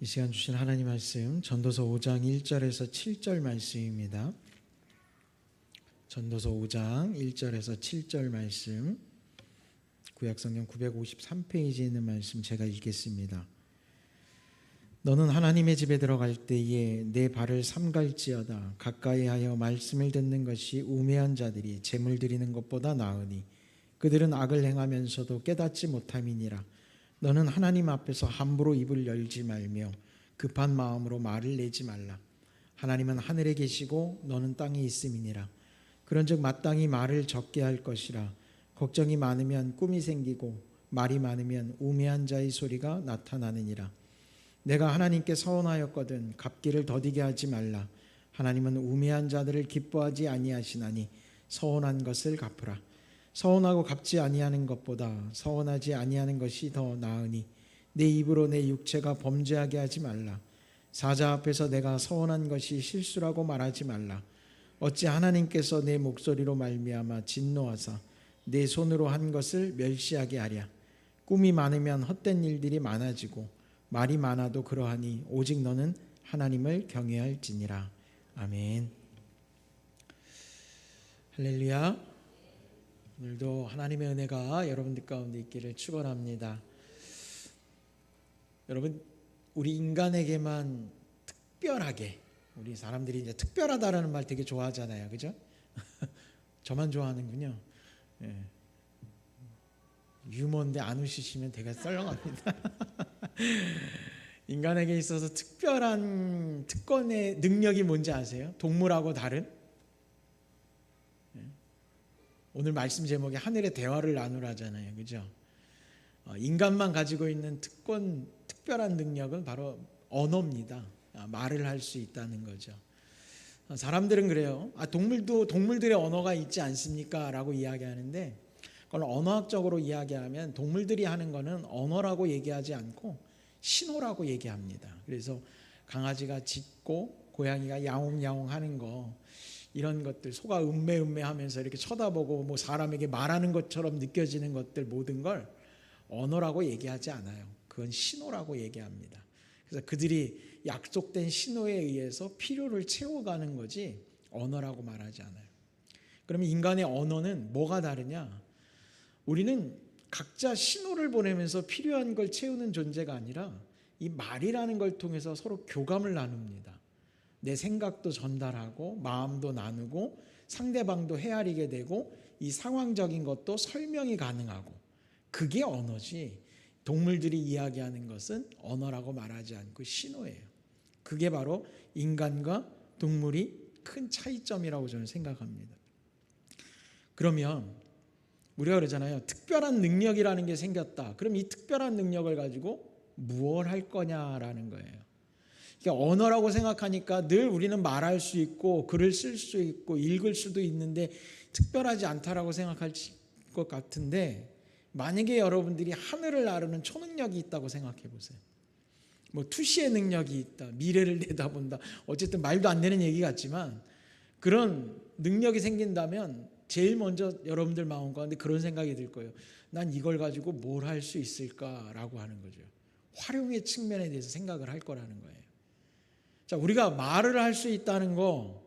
이 시간 주신 하나님 말씀 전도서 5장 1절에서 7절 말씀입니다. 전도서 5장 1절에서 7절 말씀, 구약성경 953페이지에 있는 말씀 제가 읽겠습니다. 너는 하나님의 집에 들어갈 때에 내 발을 삼갈지어다. 가까이 하여 말씀을 듣는 것이 우매한 자들이 재물 드리는 것보다 나으니 그들은 악을 행하면서도 깨닫지 못함이니라. 너는 하나님 앞에서 함부로 입을 열지 말며 급한 마음으로 말을 내지 말라. 하나님은 하늘에 계시고 너는 땅에 있음이니라. 그런즉 마땅히 말을 적게 할 것이라. 걱정이 많으면 꿈이 생기고 말이 많으면 우매한 자의 소리가 나타나느니라. 내가 하나님께 서원하였거든 갚기를 더디게 하지 말라. 하나님은 우매한 자들을 기뻐하지 아니하시나니 서원한 것을 갚으라. 서원하고 갚지 아니하는 것보다 서원하지 아니하는 것이 더 나으니 내 입으로 내 육체가 범죄하게 하지 말라. 사자 앞에서 내가 서원한 것이 실수라고 말하지 말라. 어찌 하나님께서 내 목소리로 말미암아 진노하사 내 손으로 한 것을 멸시하게 하랴. 꿈이 많으면 헛된 일들이 많아지고 말이 많아도 그러하니 오직 너는 하나님을 경외할지니라. 아멘. 할렐루야. 오늘도 하나님의 은혜가 여러분들 가운데 있기를 축원합니다. 여러분, 우리 인간에게만 특별하게, 우리 사람들이 이제 특별하다라는 말 되게 좋아하잖아요, 그죠? 저만 좋아하는군요. 예. 유머인데 안 웃으시면 되게 썰렁합니다. 인간에게 있어서 특별한 특권의 능력이 뭔지 아세요? 동물하고 다른? 오늘 말씀 제목이 하늘의 대화를 나누라잖아요, 그죠? 인간만 가지고 있는 특별한 능력은 바로 언어입니다. 말을 할 수 있다는 거죠. 사람들은 그래요. 동물들의 언어가 있지 않습니까? 라고 이야기하는데, 그걸 언어학적으로 이야기하면 동물들이 하는 거는 언어라고 얘기하지 않고 신호라고 얘기합니다. 그래서 강아지가 짖고 고양이가 야옹야옹 하는 거, 이런 것들, 소가 음메음메 하면서 이렇게 쳐다보고 뭐 사람에게 말하는 것처럼 느껴지는 것들, 모든 걸 언어라고 얘기하지 않아요. 그건 신호라고 얘기합니다. 그래서 그들이 약속된 신호에 의해서 필요를 채워가는 거지 언어라고 말하지 않아요. 그러면 인간의 언어는 뭐가 다르냐? 우리는 각자 신호를 보내면서 필요한 걸 채우는 존재가 아니라 이 말이라는 걸 통해서 서로 교감을 나눕니다. 내 생각도 전달하고 마음도 나누고 상대방도 헤아리게 되고 이 상황적인 것도 설명이 가능하고, 그게 언어지, 동물들이 이야기하는 것은 언어라고 말하지 않고 신호예요. 그게 바로 인간과 동물이 큰 차이점이라고 저는 생각합니다. 그러면 우리가 그러잖아요. 특별한 능력이라는 게 생겼다. 그럼 이 특별한 능력을 가지고 무엇을 할 거냐라는 거예요. 그러니까 언어라고 생각하니까 늘 우리는 말할 수 있고 글을 쓸 수 있고 읽을 수도 있는데 특별하지 않다라고 생각할 것 같은데, 만약에 여러분들이 하늘을 나르는 초능력이 있다고 생각해 보세요. 뭐 투시의 능력이 있다, 미래를 내다본다, 어쨌든 말도 안 되는 얘기 같지만 그런 능력이 생긴다면 제일 먼저 여러분들 마음 가운데 그런 생각이 들 거예요. 난 이걸 가지고 뭘 할 수 있을까라고 하는 거죠. 활용의 측면에 대해서 생각을 할 거라는 거예요. 자, 우리가 말을 할 수 있다는 거,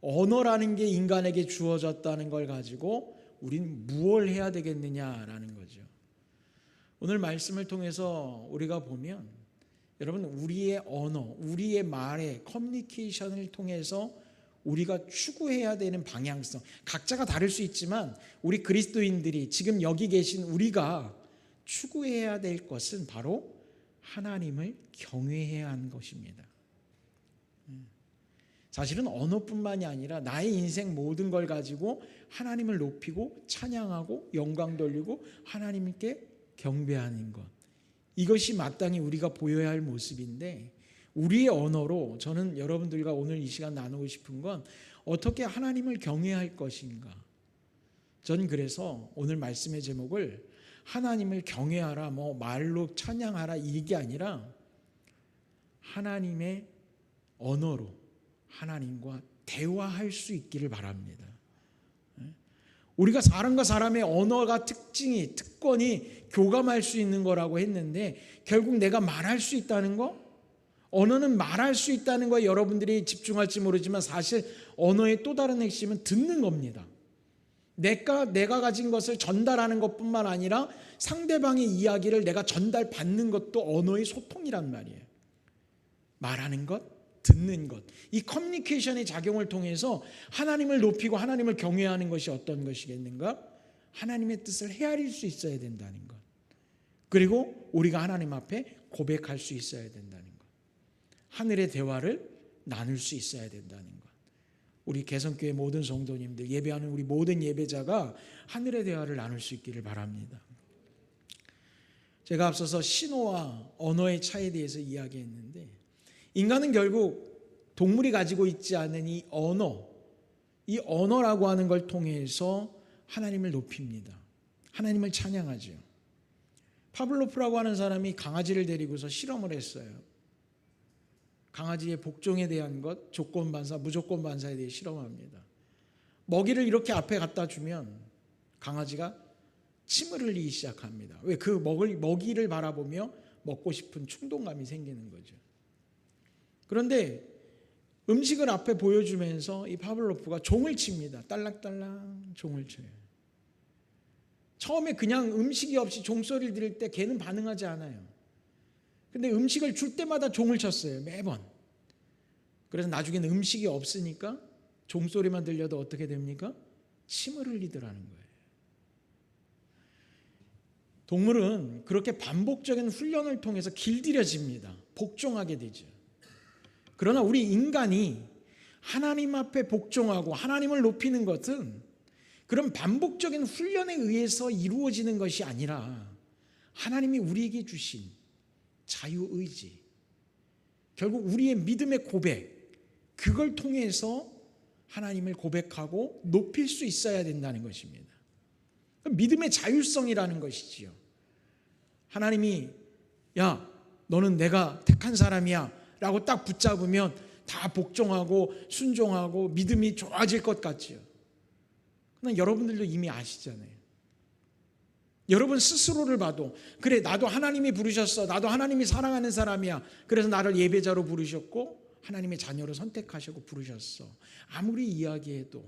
언어라는 게 인간에게 주어졌다는 걸 가지고 우린 무엇을 해야 되겠느냐라는 거죠. 오늘 말씀을 통해서 우리가 보면, 여러분, 우리의 언어, 우리의 말의 커뮤니케이션을 통해서 우리가 추구해야 되는 방향성, 각자가 다를 수 있지만 우리 그리스도인들이, 지금 여기 계신 우리가 추구해야 될 것은 바로 하나님을 경외해야 하는 것입니다. 사실은 언어뿐만이 아니라 나의 인생 모든 걸 가지고 하나님을 높이고 찬양하고 영광 돌리고 하나님께 경배하는 것, 이것이 마땅히 우리가 보여야 할 모습인데, 우리의 언어로 저는 여러분들과 오늘 이 시간 나누고 싶은 건 어떻게 하나님을 경외할 것인가. 전 그래서 오늘 말씀의 제목을 하나님을 경외하라, 뭐 말로 찬양하라, 이게 아니라 하나님의 언어로 하나님과 대화할 수 있기를 바랍니다. 우리가 사람과 사람의 언어가 특권이 교감할 수 있는 거라고 했는데, 결국 내가 말할 수 있다는 거, 언어는 말할 수 있다는 거에 여러분들이 집중할지 모르지만 사실 언어의 또 다른 핵심은 듣는 겁니다. 내가 가진 것을 전달하는 것뿐만 아니라 상대방의 이야기를 내가 전달받는 것도 언어의 소통이란 말이에요. 말하는 것, 듣는 것. 이 커뮤니케이션의 작용을 통해서 하나님을 높이고 하나님을 경외하는 것이 어떤 것이겠는가? 하나님의 뜻을 헤아릴 수 있어야 된다는 것. 그리고 우리가 하나님 앞에 고백할 수 있어야 된다는 것. 하늘의 대화를 나눌 수 있어야 된다는 것. 우리 개성교회 모든 성도님들, 예배하는 우리 모든 예배자가 하늘의 대화를 나눌 수 있기를 바랍니다. 제가 앞서서 신호와 언어의 차이에 대해서 이야기했는데, 인간은 결국 동물이 가지고 있지 않은 이 언어라고 하는 걸 통해서 하나님을 높입니다. 하나님을 찬양하죠. 파블로프라고 하는 사람이 강아지를 데리고서 실험을 했어요. 강아지의 복종에 대한 것, 조건반사, 무조건반사에 대해 실험합니다. 먹이를 이렇게 앞에 갖다 주면 강아지가 침을 흘리기 시작합니다. 왜? 그 먹이를 바라보며 먹고 싶은 충동감이 생기는 거죠. 그런데 음식을 앞에 보여주면서 이 파블로프가 종을 칩니다. 딸랑딸랑 종을 쳐요. 처음에 그냥 음식이 없이 종소리를 들을 때 걔는 반응하지 않아요. 근데 음식을 줄 때마다 종을 쳤어요. 매번. 그래서 나중에는 음식이 없으니까 종소리만 들려도 어떻게 됩니까? 침을 흘리더라는 거예요. 동물은 그렇게 반복적인 훈련을 통해서 길들여집니다. 복종하게 되죠. 그러나 우리 인간이 하나님 앞에 복종하고 하나님을 높이는 것은 그런 반복적인 훈련에 의해서 이루어지는 것이 아니라 하나님이 우리에게 주신 자유의지, 결국 우리의 믿음의 고백, 그걸 통해서 하나님을 고백하고 높일 수 있어야 된다는 것입니다. 믿음의 자율성이라는 것이지요. 하나님이 야, 너는 내가 택한 사람이야 라고 딱 붙잡으면 다 복종하고 순종하고 믿음이 좋아질 것 같지요. 그러나 여러분들도 이미 아시잖아요. 여러분 스스로를 봐도 그래, 나도 하나님이 부르셨어. 나도 하나님이 사랑하는 사람이야. 그래서 나를 예배자로 부르셨고 하나님의 자녀로 선택하시고 부르셨어. 아무리 이야기해도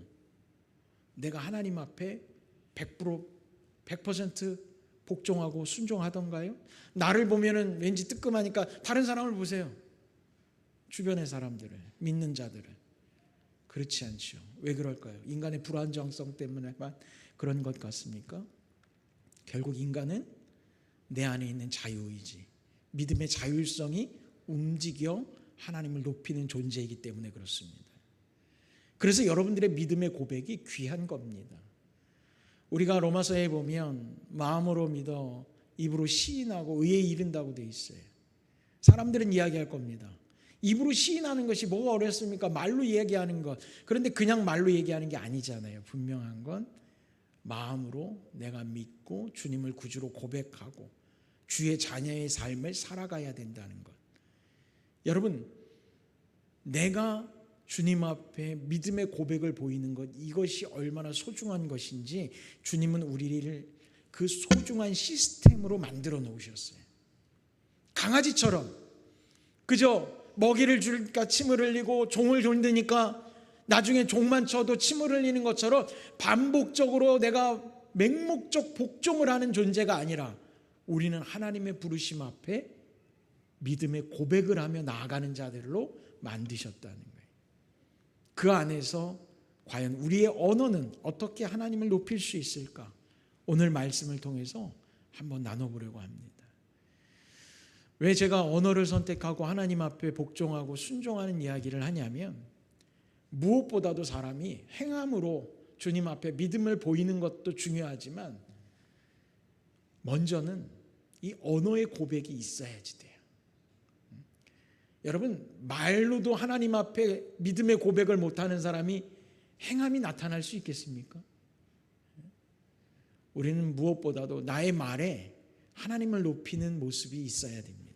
내가 하나님 앞에 100% 복종하고 순종하던가요? 나를 보면은 왠지 뜨끔하니까 다른 사람을 보세요. 주변의 사람들을, 믿는 자들을. 그렇지 않죠. 왜 그럴까요? 인간의 불안정성 때문에만 그런 것 같습니까? 결국 인간은 내 안에 있는 자유의지, 믿음의 자율성이 움직여 하나님을 높이는 존재이기 때문에 그렇습니다. 그래서 여러분들의 믿음의 고백이 귀한 겁니다. 우리가 로마서에 보면 마음으로 믿어 입으로 시인하고 의에 이른다고 돼 있어요. 사람들은 이야기할 겁니다. 입으로 시인하는 것이 뭐가 어렵습니까? 말로 얘기하는 것. 그런데 그냥 말로 얘기하는 게 아니잖아요. 분명한 건 마음으로 내가 믿고 주님을 구주로 고백하고 주의 자녀의 삶을 살아가야 된다는 것. 여러분, 내가 주님 앞에 믿음의 고백을 보이는 것, 이것이 얼마나 소중한 것인지 주님은 우리를 그 소중한 시스템으로 만들어 놓으셨어요. 강아지처럼 그저 먹이를 주니까 침을 흘리고 종을 돌리니까 나중에 종만 쳐도 침을 흘리는 것처럼 반복적으로 내가 맹목적 복종을 하는 존재가 아니라 우리는 하나님의 부르심 앞에 믿음의 고백을 하며 나아가는 자들로 만드셨다는 거예요. 그 안에서 과연 우리의 언어는 어떻게 하나님을 높일 수 있을까? 오늘 말씀을 통해서 한번 나눠보려고 합니다. 왜 제가 언어를 선택하고 하나님 앞에 복종하고 순종하는 이야기를 하냐면, 무엇보다도 사람이 행함으로 주님 앞에 믿음을 보이는 것도 중요하지만 먼저는 이 언어의 고백이 있어야지 돼요. 여러분, 말로도 하나님 앞에 믿음의 고백을 못하는 사람이 행함이 나타날 수 있겠습니까? 우리는 무엇보다도 나의 말에 하나님을 높이는 모습이 있어야 됩니다.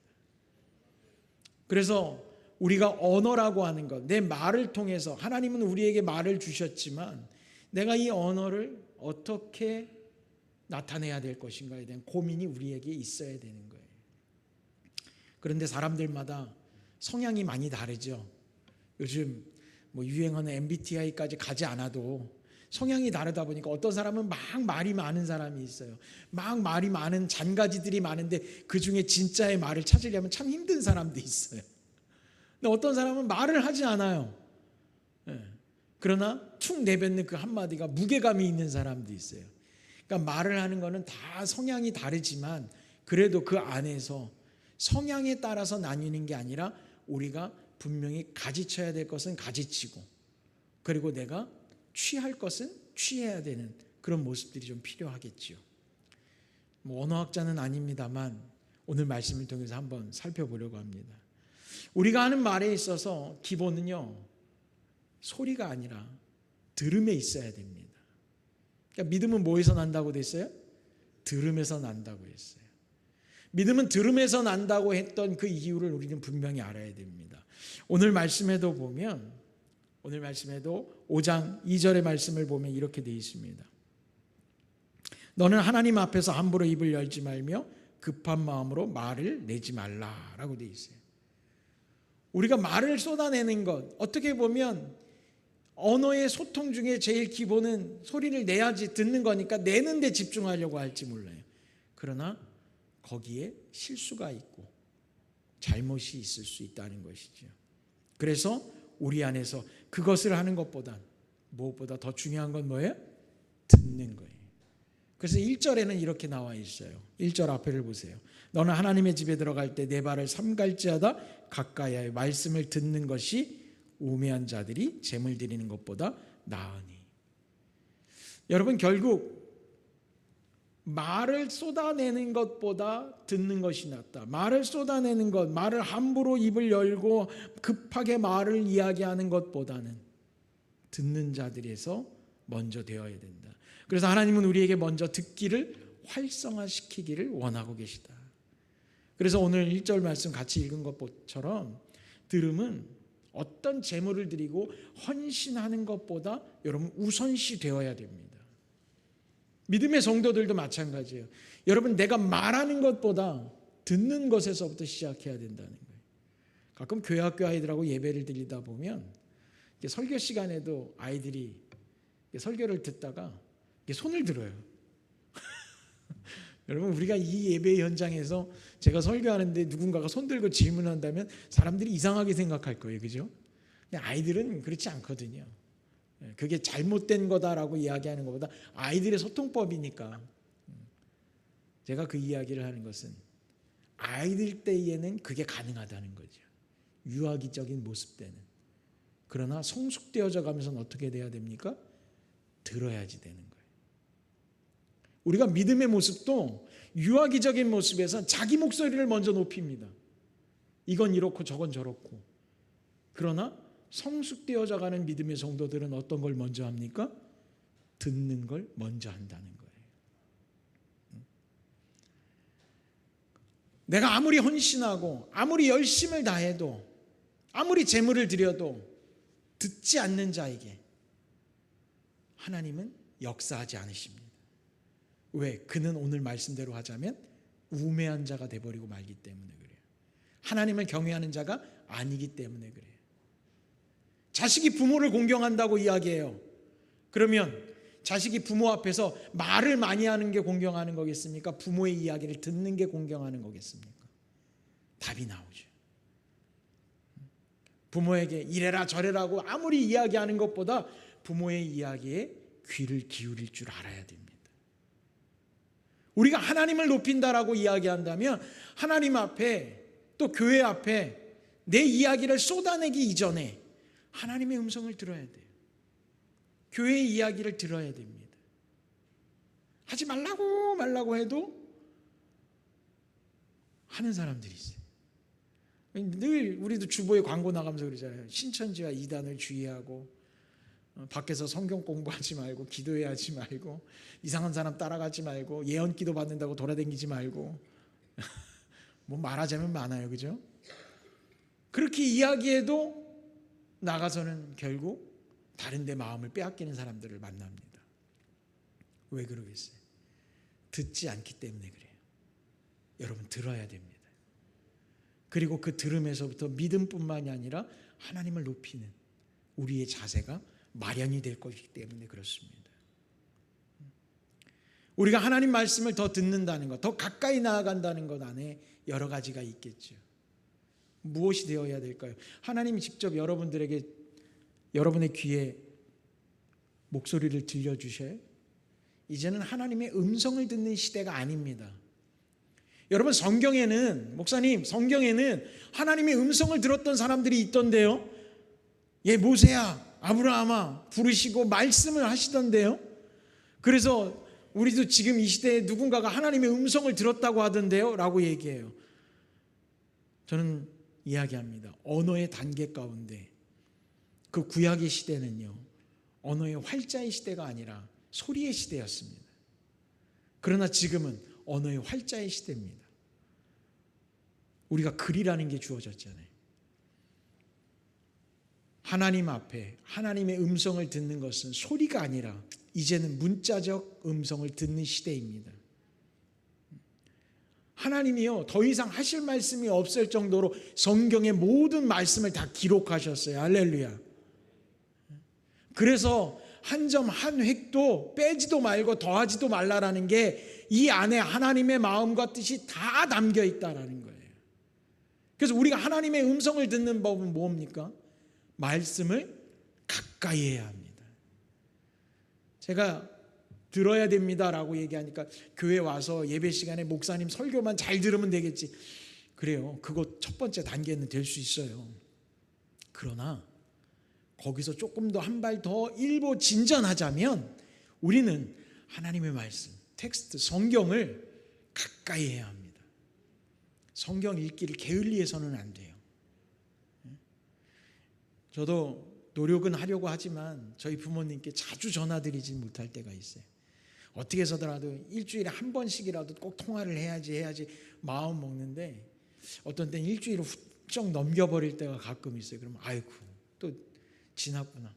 그래서 우리가 언어라고 하는 것, 내 말을 통해서 하나님은 우리에게 말을 주셨지만 내가 이 언어를 어떻게 나타내야 될 것인가에 대한 고민이 우리에게 있어야 되는 거예요. 그런데 사람들마다 성향이 많이 다르죠. 요즘 뭐 유행하는 MBTI까지 가지 않아도 성향이 다르다 보니까 어떤 사람은 막 말이 많은 사람이 있어요. 막 말이 많은 잔가지들이 많은데 그 중에 진짜의 말을 찾으려면 참 힘든 사람도 있어요. 근데 어떤 사람은 말을 하지 않아요. 그러나 툭 내뱉는 그 한마디가 무게감이 있는 사람도 있어요. 그러니까 말을 하는 거는 다 성향이 다르지만 그래도 그 안에서 성향에 따라서 나뉘는 게 아니라 우리가 분명히 가지쳐야 될 것은 가지치고 그리고 내가 취할 것은 취해야 되는 그런 모습들이 좀 필요하겠지요. 뭐 언어학자는 아닙니다만 오늘 말씀을 통해서 한번 살펴보려고 합니다. 우리가 하는 말에 있어서 기본은요, 소리가 아니라 들음에 있어야 됩니다. 그러니까 믿음은 뭐에서 난다고 됐어요? 들음에서 난다고 했어요. 믿음은 들음에서 난다고 했던 그 이유를 우리는 분명히 알아야 됩니다. 오늘 말씀에도 보면, 오늘 말씀에도 5장 2절의 말씀을 보면 이렇게 되어 있습니다. 너는 하나님 앞에서 함부로 입을 열지 말며 급한 마음으로 말을 내지 말라라고 되어 있어요. 우리가 말을 쏟아내는 것, 어떻게 보면 언어의 소통 중에 제일 기본은 소리를 내야지 듣는 거니까 내는 데 집중하려고 할지 몰라요. 그러나 거기에 실수가 있고 잘못이 있을 수 있다는 것이죠. 그래서 우리 안에서 그것을 하는 것보다 무엇보다 더 중요한 건 뭐예요? 듣는 거예요. 그래서 1절에는 이렇게 나와 있어요. 1절 앞에를 보세요. 너는 하나님의 집에 들어갈 때 내 발을 삼갈지어다 가까이하여 말씀을 듣는 것이 우매한 자들이 제물 드리는 것보다 나으니. 여러분, 결국 말을 쏟아내는 것보다 듣는 것이 낫다. 말을 쏟아내는 것, 말을 함부로 입을 열고 급하게 말을 이야기하는 것보다는 듣는 자들에서 먼저 되어야 된다. 그래서 하나님은 우리에게 먼저 듣기를 활성화시키기를 원하고 계시다. 그래서 오늘 1절 말씀 같이 읽은 것처럼 들음은 어떤 제물을 드리고 헌신하는 것보다 여러분 우선시 되어야 됩니다. 믿음의 성도들도 마찬가지예요. 여러분, 내가 말하는 것보다 듣는 것에서부터 시작해야 된다는 거예요. 가끔 교회 학교 아이들하고 예배를 드리다 보면 설교 시간에도 아이들이 설교를 듣다가 손을 들어요. 여러분, 우리가 이 예배 현장에서 제가 설교하는데 누군가가 손 들고 질문한다면 사람들이 이상하게 생각할 거예요. 그죠? 근데 아이들은 그렇지 않거든요. 그게 잘못된 거다라고 이야기하는 것보다 아이들의 소통법이니까 제가 그 이야기를 하는 것은 아이들 때에는 그게 가능하다는 거죠. 유아기적인 모습 때는. 그러나 성숙되어져 가면서는 어떻게 돼야 됩니까? 들어야지 되는 거예요. 우리가 믿음의 모습도 유아기적인 모습에서 자기 목소리를 먼저 높입니다. 이건 이렇고 저건 저렇고. 그러나 성숙되어져 가는 믿음의 성도들은 어떤 걸 먼저 합니까? 듣는 걸 먼저 한다는 거예요. 내가 아무리 헌신하고 아무리 열심을 다해도 아무리 재물을 드려도 듣지 않는 자에게 하나님은 역사하지 않으십니다. 왜? 그는 오늘 말씀대로 하자면 우매한 자가 돼버리고 말기 때문에 그래요. 하나님을 경외하는 자가 아니기 때문에 그래요. 자식이 부모를 공경한다고 이야기해요. 그러면 자식이 부모 앞에서 말을 많이 하는 게 공경하는 거겠습니까? 부모의 이야기를 듣는 게 공경하는 거겠습니까? 답이 나오죠. 부모에게 이래라 저래라고 아무리 이야기하는 것보다 부모의 이야기에 귀를 기울일 줄 알아야 됩니다. 우리가 하나님을 높인다라고 이야기한다면 하나님 앞에 또 교회 앞에 내 이야기를 쏟아내기 이전에 하나님의 음성을 들어야 돼요. 교회의 이야기를 들어야 됩니다. 하지 말라고 해도 하는 사람들이 있어요. 늘 우리도 주보에 광고 나가면서 그러잖아요. 신천지와 이단을 주의하고 밖에서 성경 공부하지 말고 기도해야 하지 말고 이상한 사람 따라가지 말고 예언 기도 받는다고 돌아다니지 말고 뭐 말하자면 많아요. 그죠? 그렇게 이야기해도 나가서는 결국 다른 데 마음을 빼앗기는 사람들을 만납니다. 왜 그러겠어요? 듣지 않기 때문에 그래요. 여러분, 들어야 됩니다. 그리고 그 들음에서부터 믿음뿐만이 아니라 하나님을 높이는 우리의 자세가 마련이 될 것이기 때문에 그렇습니다. 우리가 하나님 말씀을 더 듣는다는 것, 더 가까이 나아간다는 것 안에 여러 가지가 있겠죠. 무엇이 되어야 될까요? 하나님이 직접 여러분들에게 여러분의 귀에 목소리를 들려주셔요. 이제는 하나님의 음성을 듣는 시대가 아닙니다. 여러분, 성경에는, 목사님, 성경에는 하나님의 음성을 들었던 사람들이 있던데요. 모세야, 아브라함아 부르시고 말씀을 하시던데요. 그래서 우리도 지금 이 시대에 누군가가 하나님의 음성을 들었다고 하던데요 라고 얘기해요. 저는 이야기합니다. 언어의 단계 가운데 그 구약의 시대는요, 언어의 활자의 시대가 아니라 소리의 시대였습니다. 그러나 지금은 언어의 활자의 시대입니다. 우리가 글이라는 게 주어졌잖아요. 하나님 앞에 하나님의 음성을 듣는 것은 소리가 아니라 이제는 문자적 음성을 듣는 시대입니다. 하나님이요, 더 이상 하실 말씀이 없을 정도로 성경의 모든 말씀을 다 기록하셨어요. 할렐루야. 그래서 한 점 한 획도 빼지도 말고 더하지도 말라라는 게 이 안에 하나님의 마음과 뜻이 다 담겨 있다라는 거예요. 그래서 우리가 하나님의 음성을 듣는 법은 뭡니까? 말씀을 가까이 해야 합니다. 제가 들어야 됩니다라고 얘기하니까 교회 와서 예배 시간에 목사님 설교만 잘 들으면 되겠지. 그래요. 그거 첫 번째 단계는 될 수 있어요. 그러나 거기서 조금 더 한 발 더 일보 진전하자면 우리는 하나님의 말씀, 텍스트, 성경을 가까이 해야 합니다. 성경 읽기를 게을리해서는 안 돼요. 저도 노력은 하려고 하지만 저희 부모님께 자주 전화드리지 못할 때가 있어요. 어떻게 해서더라도 일주일에 한 번씩이라도 꼭 통화를 해야지 마음 먹는데 어떤 때는 일주일을 훌쩍 넘겨버릴 때가 가끔 있어요. 그러면 아이고 또 지났구나.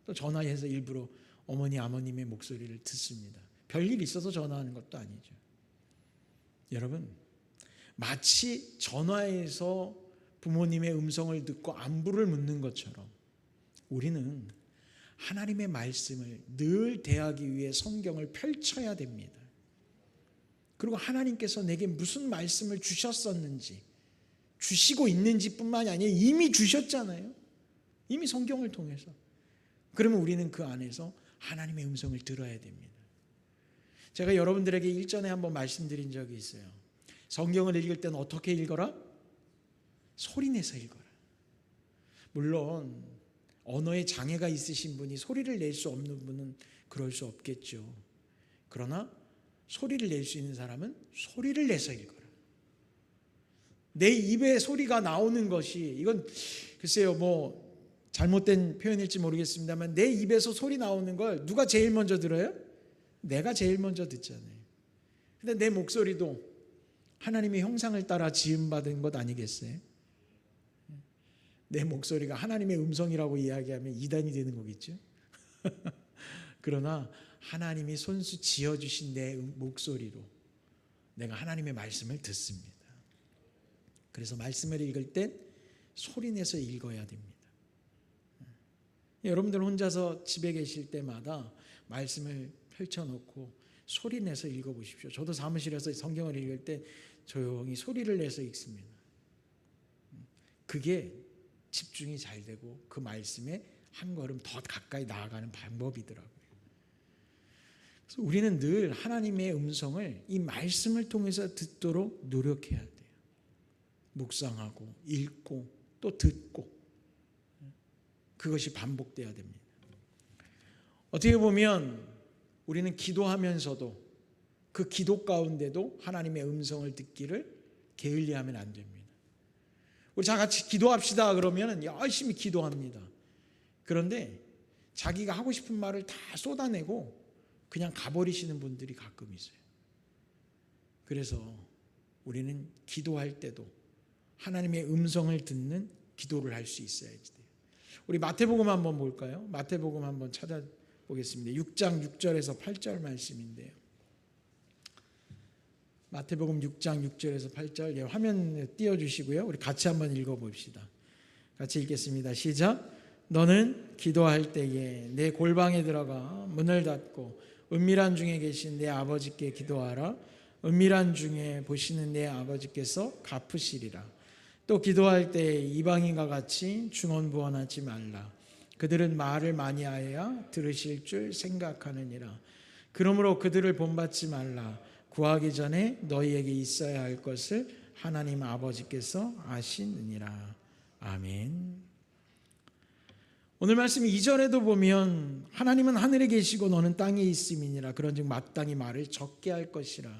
또 전화해서 일부러 어머니 아버님의 목소리를 듣습니다. 별일 있어서 전화하는 것도 아니죠. 여러분, 마치 전화해서 부모님의 음성을 듣고 안부를 묻는 것처럼 우리는 하나님의 말씀을 늘 대하기 위해 성경을 펼쳐야 됩니다. 그리고 하나님께서 내게 무슨 말씀을 주셨었는지, 주시고 있는지 뿐만이 아니라 이미 주셨잖아요. 이미 성경을 통해서. 그러면 우리는 그 안에서 하나님의 음성을 들어야 됩니다. 제가 여러분들에게 일전에 한번 말씀드린 적이 있어요. 성경을 읽을 때는 어떻게 읽어라? 소리내서 읽어라. 물론 언어에 장애가 있으신 분이 소리를 낼 수 없는 분은 그럴 수 없겠죠. 그러나 소리를 낼 수 있는 사람은 소리를 내서 읽어라. 내 입에 소리가 나오는 것이, 이건 글쎄요 잘못된 표현일지 모르겠습니다만 내 입에서 소리 나오는 걸 누가 제일 먼저 들어요? 내가 제일 먼저 듣잖아요. 근데 내 목소리도 하나님의 형상을 따라 지음받은 것 아니겠어요? 내 목소리가 하나님의 음성이라고 이야기하면 이단이 되는 거겠죠. 그러나 하나님이 손수 지어주신 내 목소리로 내가 하나님의 말씀을 듣습니다. 그래서 말씀을 읽을 땐 소리내서 읽어야 됩니다. 여러분들 혼자서 집에 계실 때마다 말씀을 펼쳐놓고 소리내서 읽어보십시오. 저도 사무실에서 성경을 읽을 때 조용히 소리를 내서 읽습니다. 그게 집중이 잘 되고 그 말씀에 한 걸음 더 가까이 나아가는 방법이더라고요. 그래서 우리는 늘 하나님의 음성을 이 말씀을 통해서 듣도록 노력해야 돼요. 묵상하고 읽고 또 듣고 그것이 반복돼야 됩니다. 어떻게 보면 우리는 기도하면서도 그 기도 가운데도 하나님의 음성을 듣기를 게을리하면 안 됩니다. 우리 다 같이 기도합시다 그러면 열심히 기도합니다. 그런데 자기가 하고 싶은 말을 다 쏟아내고 그냥 가버리시는 분들이 가끔 있어요. 그래서 우리는 기도할 때도 하나님의 음성을 듣는 기도를 할 수 있어야 돼요. 우리 마태복음 한번 볼까요? 마태복음 한번 찾아보겠습니다. 6장 6절에서 8절 말씀인데요. 마태복음 6장 6절에서 8절, 예, 화면 띄워주시고요. 우리 같이 한번 읽어봅시다. 같이 읽겠습니다. 시작. 너는 기도할 때에 내 골방에 들어가 문을 닫고 은밀한 중에 계신 내 아버지께 기도하라. 은밀한 중에 보시는 내 아버지께서 갚으시리라. 또 기도할 때에 이방인과 같이 중언부언하지 말라. 그들은 말을 많이 하여야 들으실 줄 생각하느니라. 그러므로 그들을 본받지 말라. 구하기 전에 너희에게 있어야 할 것을 하나님 아버지께서 아시느니라. 아멘. 오늘 말씀 2절에도 보면 하나님은 하늘에 계시고 너는 땅에 있음이니라. 그런즉 마땅히 말을 적게 할 것이라.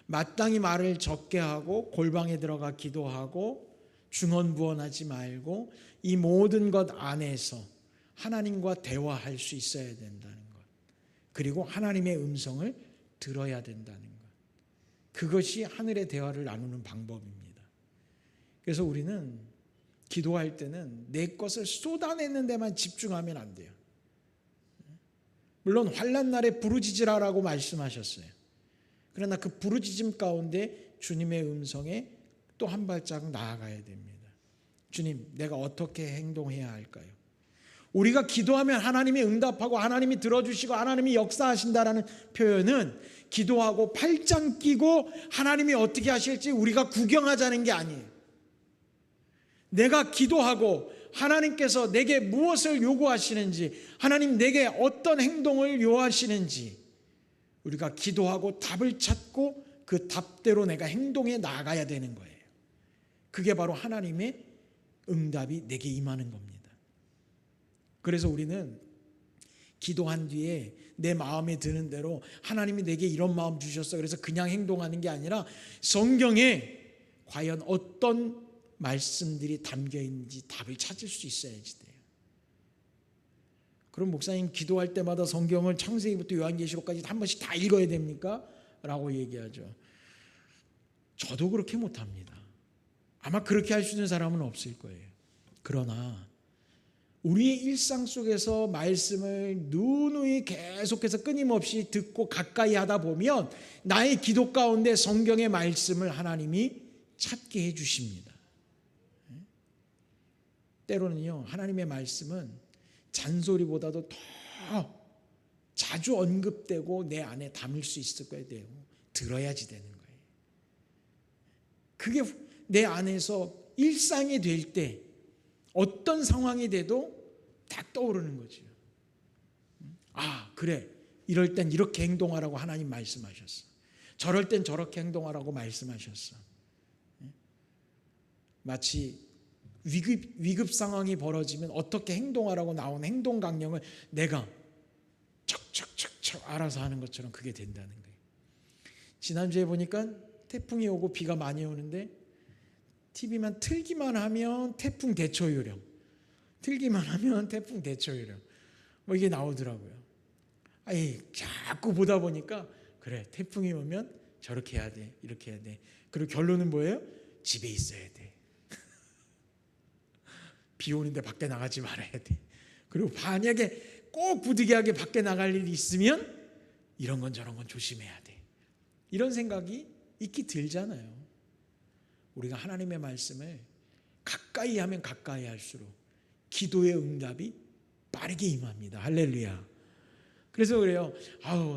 마땅히 말을 적게 하고 골방에 들어가 기도하고 중언부언하지 말고 이 모든 것 안에서 하나님과 대화할 수 있어야 된다는 것. 그리고 하나님의 음성을 들어야 된다는 것. 그것이 하늘의 대화를 나누는 방법입니다. 그래서 우리는 기도할 때는 내 것을 쏟아내는 데만 집중하면 안 돼요. 물론 환난 날에 부르짖으라라고 말씀하셨어요. 그러나 그 부르짖음 가운데 주님의 음성에 또 한 발짝 나아가야 됩니다. 주님, 내가 어떻게 행동해야 할까요? 우리가 기도하면 하나님이 응답하고 하나님이 들어주시고 하나님이 역사하신다라는 표현은 기도하고 팔짱 끼고 하나님이 어떻게 하실지 우리가 구경하자는 게 아니에요. 내가 기도하고 하나님께서 내게 무엇을 요구하시는지, 하나님 내게 어떤 행동을 요하시는지 우리가 기도하고 답을 찾고 그 답대로 내가 행동해 나가야 되는 거예요. 그게 바로 하나님의 응답이 내게 임하는 겁니다. 그래서 우리는 기도한 뒤에 내 마음에 드는 대로 하나님이 내게 이런 마음 주셨어, 그래서 그냥 행동하는 게 아니라 성경에 과연 어떤 말씀들이 담겨 있는지 답을 찾을 수 있어야지 돼요. 그럼 목사님 기도할 때마다 성경을 창세기부터 요한계시록까지 한 번씩 다 읽어야 됩니까? 라고 얘기하죠. 저도 그렇게 못합니다. 아마 그렇게 할 수 있는 사람은 없을 거예요. 그러나 우리의 일상 속에서 말씀을 누누이 계속해서 끊임없이 듣고 가까이 하다 보면 나의 기도 가운데 성경의 말씀을 하나님이 찾게 해주십니다. 때로는요, 하나님의 말씀은 잔소리보다도 더 자주 언급되고 내 안에 담을 수 있을 거야 돼요. 들어야지 되는 거예요. 그게 내 안에서 일상이 될 때 어떤 상황이 돼도 다 떠오르는 거죠. 아, 그래. 이럴 땐 이렇게 행동하라고 하나님 말씀하셨어. 저럴 땐 저렇게 행동하라고 말씀하셨어. 마치 위급 상황이 벌어지면 어떻게 행동하라고 나온 행동 강령을 내가 척척척척 알아서 하는 것처럼 그게 된다는 거예요. 지난주에 보니까 태풍이 오고 비가 많이 오는데 TV만 틀기만 하면 태풍 대처 요령, 틀기만 하면 태풍 대처 요령, 뭐 이게 나오더라고요. 아이, 자꾸 보다 보니까 그래, 태풍이 오면 저렇게 해야 돼, 이렇게 해야 돼. 그리고 결론은 뭐예요? 집에 있어야 돼. 비 오는데 밖에 나가지 말아야 돼. 그리고 만약에 꼭 부득이하게 밖에 나갈 일이 있으면 이런 건 저런 건 조심해야 돼. 이런 생각이 있기 들잖아요. 우리가 하나님의 말씀을 가까이 하면 가까이 할수록 기도의 응답이 빠르게 임합니다. 할렐루야. 그래서 그래요.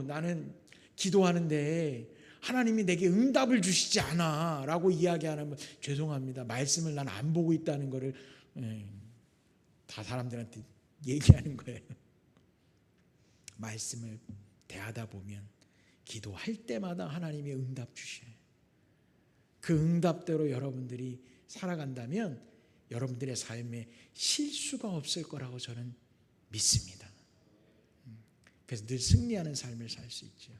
나는 기도하는데 하나님이 내게 응답을 주시지 않아 라고 이야기하면 죄송합니다. 말씀을 난 안 보고 있다는 거를 다 사람들한테 얘기하는 거예요. 말씀을 대하다 보면 기도할 때마다 하나님이 응답 주셔요. 그 응답대로 여러분들이 살아간다면 여러분들의 삶에 실수가 없을 거라고 저는 믿습니다. 그래서 늘 승리하는 삶을 살 수 있죠.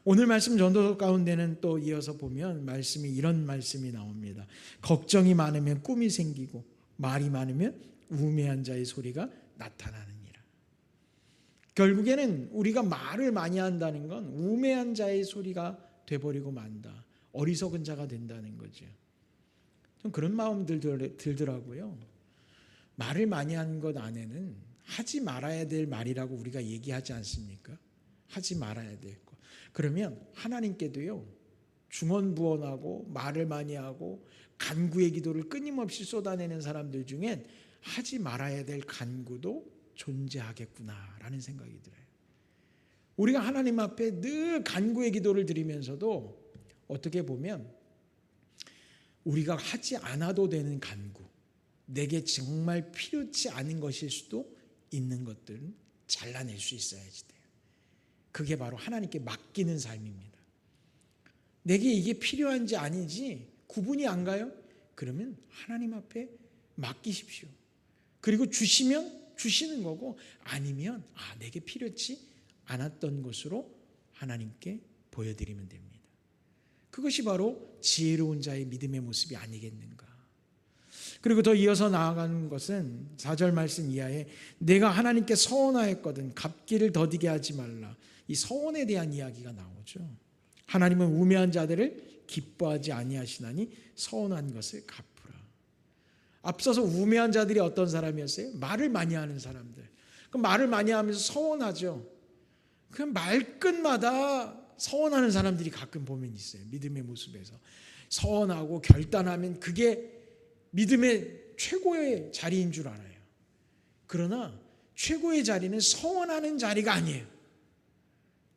오늘 말씀 전도 가운데는 또 이어서 보면 말씀이 이런 말씀이 나옵니다. 걱정이 많으면 꿈이 생기고 말이 많으면 우매한 자의 소리가 나타나느니라. 결국에는 우리가 말을 많이 한다는 건 우매한 자의 소리가 돼버리고 만다. 어리석은 자가 된다는 거죠. 좀 그런 마음들 들더라고요. 말을 많이 한 것 안에는 하지 말아야 될 말이라고 우리가 얘기하지 않습니까? 하지 말아야 될 것. 그러면 하나님께도요, 중언부언하고 말을 많이 하고 간구의 기도를 끊임없이 쏟아내는 사람들 중엔 하지 말아야 될 간구도 존재하겠구나라는 생각이 들어요. 우리가 하나님 앞에 늘 간구의 기도를 드리면서도 어떻게 보면 우리가 하지 않아도 되는 간구, 내게 정말 필요치 않은 것일 수도 있는 것들은 잘라낼 수 있어야지 돼요. 그게 바로 하나님께 맡기는 삶입니다. 내게 이게 필요한지 아닌지 구분이 안 가요? 그러면 하나님 앞에 맡기십시오. 그리고 주시면 주시는 거고, 아니면 내게 필요치 않았던 것으로 하나님께 보여드리면 됩니다. 그것이 바로 지혜로운 자의 믿음의 모습이 아니겠는가. 그리고 더 이어서 나아가는 것은 4절 말씀 이하에 내가 하나님께 서원하였거든 갚기를 더디게 하지 말라. 이 서원에 대한 이야기가 나오죠. 하나님은 우매한 자들을 기뻐하지 아니하시나니 서원한 것을 갚으라. 앞서서 우매한 자들이 어떤 사람이었어요? 말을 많이 하는 사람들. 그 말을 많이 하면서 서원하죠. 그냥 말끝마다 서원하는 사람들이 가끔 보면 있어요. 믿음의 모습에서 서원하고 결단하면 그게 믿음의 최고의 자리인 줄 알아요. 그러나 최고의 자리는 서원하는 자리가 아니에요.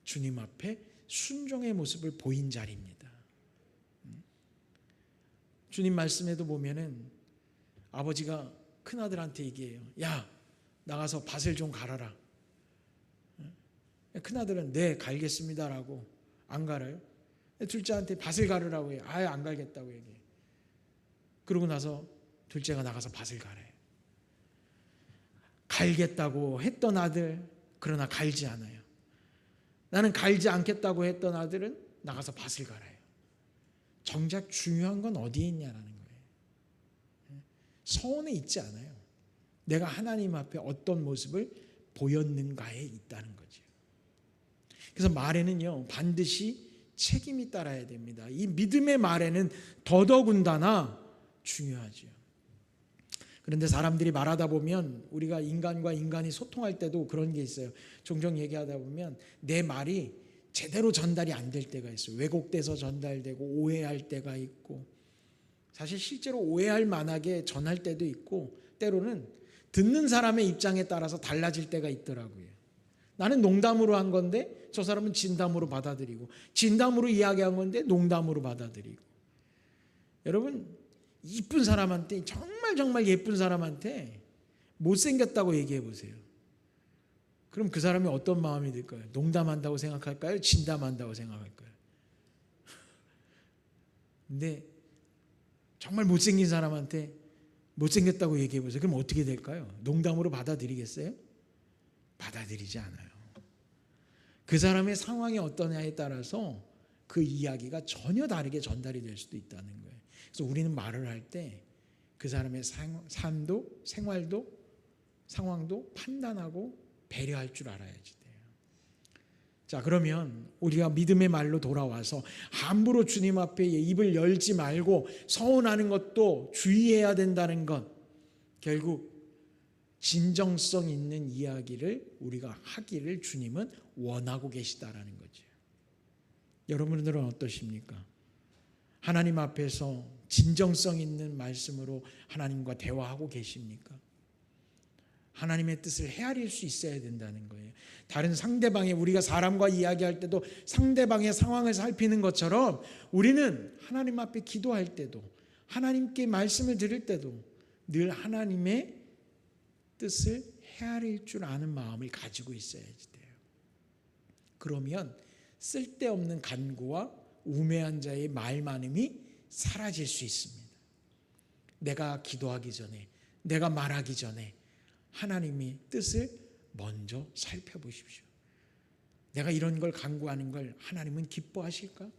주님 앞에 순종의 모습을 보인 자리입니다. 주님 말씀에도 보면은 아버지가 큰아들한테 얘기해요. 야, 나가서 밭을 좀 갈아라. 큰아들은 네, 갈겠습니다라고 안 갈아요. 둘째한테 밭을 가르라고 해요. 아예 안 갈겠다고 얘기해요. 그러고 나서 둘째가 나가서 밭을 갈아요. 갈겠다고 했던 아들, 그러나 갈지 않아요. 나는 갈지 않겠다고 했던 아들은 나가서 밭을 갈아요. 정작 중요한 건 어디에 있냐라는 거예요. 서원에 있지 않아요. 내가 하나님 앞에 어떤 모습을 보였는가에 있다는 거죠. 그래서 말에는요, 반드시 책임이 따라야 됩니다. 이 믿음의 말에는 더더군다나 중요하죠. 그런데 사람들이 말하다 보면 우리가 인간과 인간이 소통할 때도 그런 게 있어요. 종종 얘기하다 보면 내 말이 제대로 전달이 안 될 때가 있어요. 왜곡돼서 전달되고 오해할 때가 있고, 사실 실제로 오해할 만하게 전할 때도 있고, 때로는 듣는 사람의 입장에 따라서 달라질 때가 있더라고요. 나는 농담으로 한 건데 저 사람은 진담으로 받아들이고, 진담으로 이야기한 건데 농담으로 받아들이고. 여러분, 이쁜 사람한테, 정말 예쁜 사람한테 못생겼다고 얘기해 보세요. 그럼 그 사람이 어떤 마음이 들까요? 농담한다고 생각할까요? 진담한다고 생각할까요? 근데 정말 못생긴 사람한테 못생겼다고 얘기해 보세요. 그럼 어떻게 될까요? 농담으로 받아들이겠어요? 받아들이지 않아요. 그 사람의 상황이 어떠냐에 따라서 그 이야기가 전혀 다르게 전달이 될 수도 있다는 거예요. 그래서 우리는 말을 할 때 그 사람의 삶도, 생활도, 상황도 판단하고 배려할 줄 알아야지 돼요. 자, 그러면 우리가 믿음의 말로 돌아와서 함부로 주님 앞에 입을 열지 말고 서운하는 것도 주의해야 된다는 것, 결국 진정성 있는 이야기를 우리가 하기를 주님은 원하고 계시다라는 거죠. 여러분들은 어떠십니까? 하나님 앞에서 진정성 있는 말씀으로 하나님과 대화하고 계십니까? 하나님의 뜻을 헤아릴 수 있어야 된다는 거예요. 다른 상대방의, 우리가 사람과 이야기할 때도 상대방의 상황을 살피는 것처럼 우리는 하나님 앞에 기도할 때도, 하나님께 말씀을 드릴 때도 늘 하나님의 뜻을 헤아릴 줄 아는 마음을 가지고 있어야지 돼요. 그러면 쓸데없는 간구와 우매한 자의 말 많음이 사라질 수 있습니다. 내가 기도하기 전에, 내가 말하기 전에 하나님의 뜻을 먼저 살펴보십시오. 내가 이런 걸 간구하는 걸 하나님은 기뻐하실까?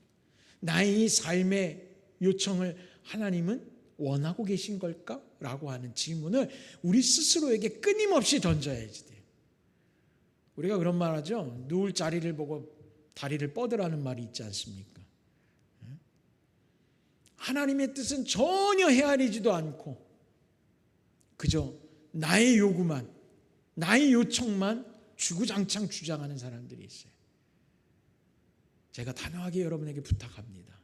나의 이 삶의 요청을 하나님은 원하고 계신 걸까? 라고 하는 질문을 우리 스스로에게 끊임없이 던져야지 돼요. 우리가 그런 말 하죠. 누울 자리를 보고 다리를 뻗으라는 말이 있지 않습니까? 하나님의 뜻은 전혀 헤아리지도 않고 그저 나의 요구만, 나의 요청만 주구장창 주장하는 사람들이 있어요. 제가 단호하게 여러분에게 부탁합니다.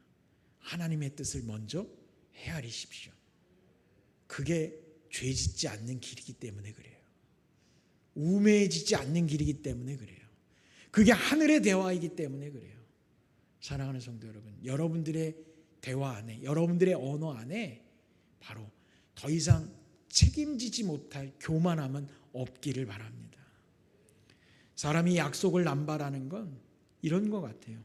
하나님의 뜻을 먼저 헤아리십시오. 그게 죄 짓지 않는 길이기 때문에 그래요. 우매해지지 않는 길이기 때문에 그래요. 그게 하늘의 대화이기 때문에 그래요. 사랑하는 성도 여러분, 여러분들의 대화 안에, 여러분들의 언어 안에 바로 더 이상 책임지지 못할 교만함은 없기를 바랍니다. 사람이 약속을 남발하는 건 이런 것 같아요.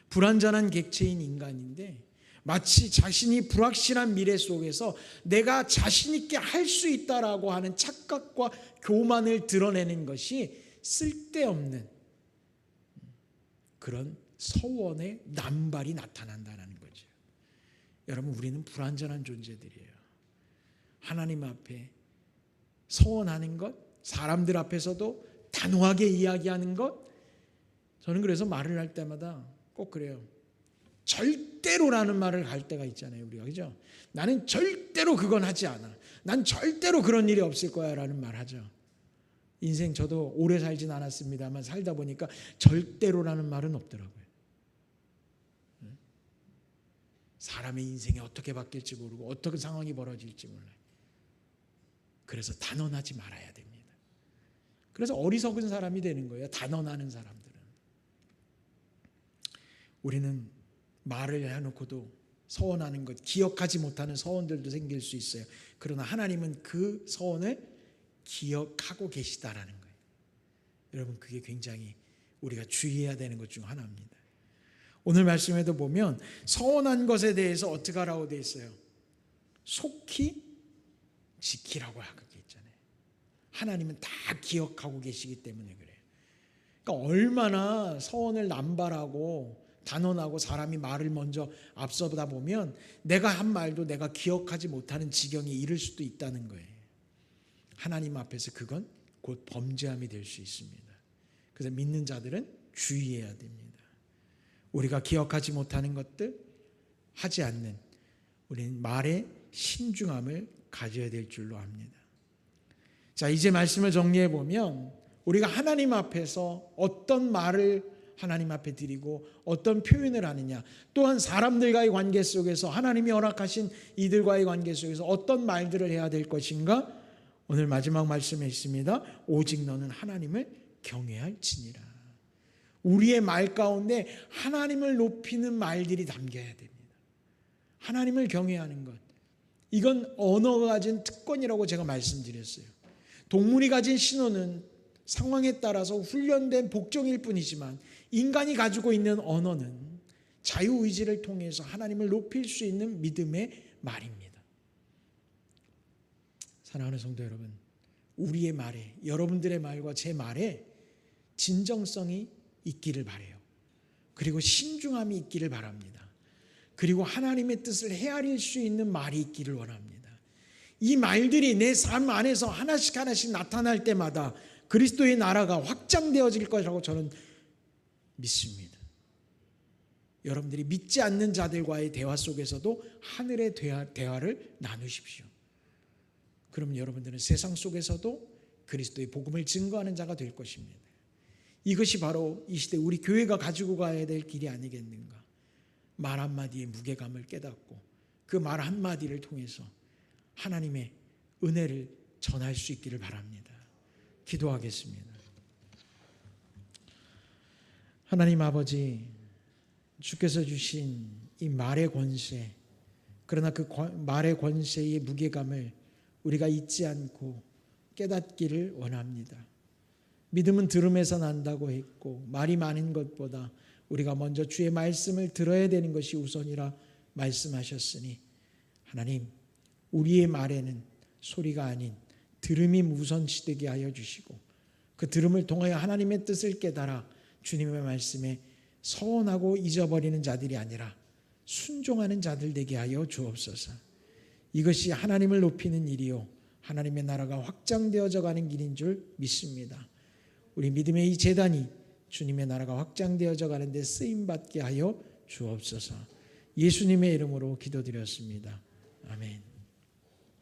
불완전한 객체인 인간인데 마치 자신이 불확실한 미래 속에서 내가 자신 있게 할 수 있다라고 하는 착각과 교만을 드러내는 것이 쓸데없는 그런 서원의 남발이 나타난다는 거죠. 여러분, 우리는 불완전한 존재들이에요. 하나님 앞에 서원하는 것, 사람들 앞에서도 단호하게 이야기하는 것, 저는 그래서 말을 할 때마다 꼭 그래요. 절대로라는 말을 할 때가 있잖아요, 우리가. 그죠? 나는 절대로 그건 하지 않아. 난 절대로 그런 일이 없을 거야 라는 말 하죠. 인생 저도 오래 살진 않았습니다만 살다 보니까 절대로라는 말은 없더라고요. 사람의 인생이 어떻게 바뀔지 모르고 어떤 상황이 벌어질지 몰라요. 그래서 단언하지 말아야 됩니다. 그래서 어리석은 사람이 되는 거예요, 단언하는 사람들은. 우리는 말을 해놓고도 서원하는 것, 기억하지 못하는 서원들도 생길 수 있어요. 그러나 하나님은 그 서원을 기억하고 계시다라는 거예요. 여러분, 그게 굉장히 우리가 주의해야 되는 것 중 하나입니다. 오늘 말씀에도 보면 서원한 것에 대해서 어떻게 하라고 되어 있어요? 속히 지키라고 하고 있잖아요. 하나님은 다 기억하고 계시기 때문에 그래요. 그러니까 얼마나 서원을 남발하고 단언하고 사람이 말을 먼저 앞서다 보면 내가 한 말도 내가 기억하지 못하는 지경에 이를 수도 있다는 거예요. 하나님 앞에서 그건 곧 범죄함이 될 수 있습니다. 그래서 믿는 자들은 주의해야 됩니다. 우리가 기억하지 못하는 것들, 하지 않는 우리는 말에 신중함을 가져야 될 줄로 압니다. 자, 이제 말씀을 정리해 보면 우리가 하나님 앞에서 어떤 말을 하나님 앞에 드리고 어떤 표현을 하느냐, 또한 사람들과의 관계 속에서 하나님이 허락하신 이들과의 관계 속에서 어떤 말들을 해야 될 것인가, 오늘 마지막 말씀에 있습니다. 오직 너는 하나님을 경외할지니라. 우리의 말 가운데 하나님을 높이는 말들이 담겨야 됩니다. 하나님을 경외하는 것, 이건 언어가 가진 특권이라고 제가 말씀드렸어요. 동물이 가진 신호는 상황에 따라서 훈련된 복종일 뿐이지만 인간이 가지고 있는 언어는 자유의지를 통해서 하나님을 높일 수 있는 믿음의 말입니다. 사랑하는 성도 여러분, 우리의 말에, 여러분들의 말과 제 말에 진정성이 있기를 바라요. 그리고 신중함이 있기를 바랍니다. 그리고 하나님의 뜻을 헤아릴 수 있는 말이 있기를 원합니다. 이 말들이 내 삶 안에서 하나씩 하나씩 나타날 때마다 그리스도의 나라가 확장되어질 것이라고 저는 믿습니다. 여러분들이 믿지 않는 자들과의 대화 속에서도 하늘의 대화를 나누십시오. 그럼 여러분들은 세상 속에서도 그리스도의 복음을 증거하는 자가 될 것입니다. 이것이 바로 이 시대 우리 교회가 가지고 가야 될 길이 아니겠는가. 말 한마디의 무게감을 깨닫고 그 말 한마디를 통해서 하나님의 은혜를 전할 수 있기를 바랍니다. 기도하겠습니다. 하나님 아버지, 주께서 주신 이 말의 권세, 그러나 그 말의 권세의 무게감을 우리가 잊지 않고 깨닫기를 원합니다. 믿음은 들음에서 난다고 했고 말이 많은 것보다 우리가 먼저 주의 말씀을 들어야 되는 것이 우선이라 말씀하셨으니 하나님, 우리의 말에는 소리가 아닌 들음이 우선시되게 하여 주시고 그 들음을 통하여 하나님의 뜻을 깨달아 주님의 말씀에 서원하고 잊어버리는 자들이 아니라 순종하는 자들 되게 하여 주옵소서. 이것이 하나님을 높이는 일이요 하나님의 나라가 확장되어져 가는 길인 줄 믿습니다. 우리 믿음의 이 제단이 주님의 나라가 확장되어져 가는 데 쓰임받게 하여 주옵소서. 예수님의 이름으로 기도드렸습니다. 아멘.